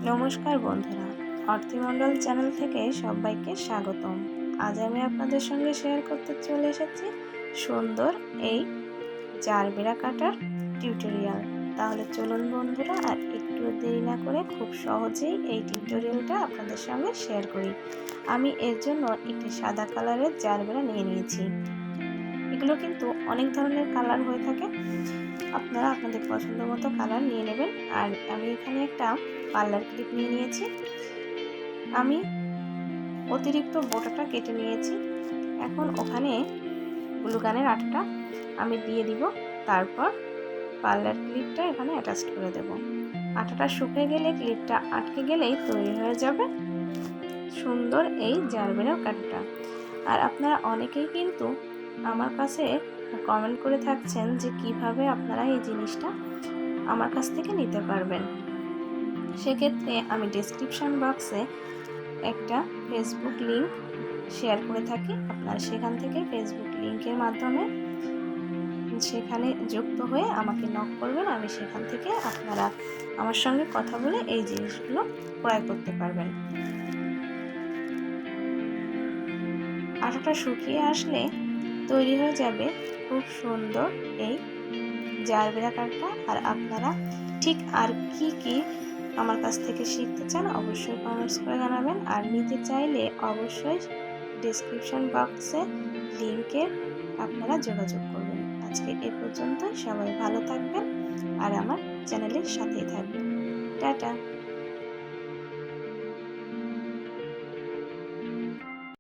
নমস্কার বন্ধুরা, অর্থমণ্ডল চ্যানেল থেকে সবাইকে স্বাগতম। আজ আমি আপনাদের সঙ্গে শেয়ার করতে চলে এসেছি সুন্দর এই জারবেরা কাটার টিউটোরিয়াল। তাহলে চলুন বন্ধুরা, আর একটু দেরি না করে খুব সহজেই এই টিউটোরিয়ালটা আপনাদের সঙ্গে শেয়ার করি। আমি এর জন্য একটি সাদা কালারের জারবেরা নিয়ে নিয়েছি। এগুলো কিন্তু অনেক ধরনের কালার হয়ে থাকে, আপনারা আপনাদের পছন্দ মতো কালার নিয়ে নেবেন। আর আমি এখানে একটা পার্লার ক্লিপ নিয়ে নিয়েছি। আমি অতিরিক্ত বোটাটা কেটে নিয়েছি। এখন ওখানে গ্লুগানের আঠাটা আমি দিয়ে দিব, তারপর পার্লার ক্লিপটা এখানে অ্যাটাচ করে দেব। আঠাটা শুকিয়ে গেলে, ক্লিপটা আটকে গেলেই তৈরি হয়ে যাবে সুন্দর এই জারবেরা কাটাটা। আর আপনারা অনেকেই কিন্তু আমার কাছে কমেন্ট করে থাকছেন যে কিভাবে আপনারা এই জিনিসটা আমার কাছ থেকে নিতে পারবেন। সেক্ষেত্রে আমি ডেসক্রিপশন বক্সে একটা ফেসবুক লিংক শেয়ার করে থাকি। আপনারা সেখান থেকে ফেসবুক লিংকের মাধ্যমে সেখানে যুক্ত হয়ে আমাকে নক করবেন। আমি সেখান থেকে আপনারা আমার সঙ্গে কথা বলে এই জিনিসগুলো ক্রয় করতে পারবেন। আটাটা শুকিয়ে আসলে তৈরি হয়ে যাবে খুব সুন্দর এই জারবেরা কাটটা। আর আপনারা ঠিক আর কি আমার কাছ থেকে শিখতে চান অবশ্যই কমেন্টস করে জানাবেন। আর নিতে চাইলে অবশ্যই ডেসক্রিপশন বক্সে লিংকে আপনারা যোগাযোগ করবেন। আজকে এ পর্যন্ত, সবাই ভালো থাকবেন আর আমার চ্যানেলের সাথেই থাকবেন। টাটা।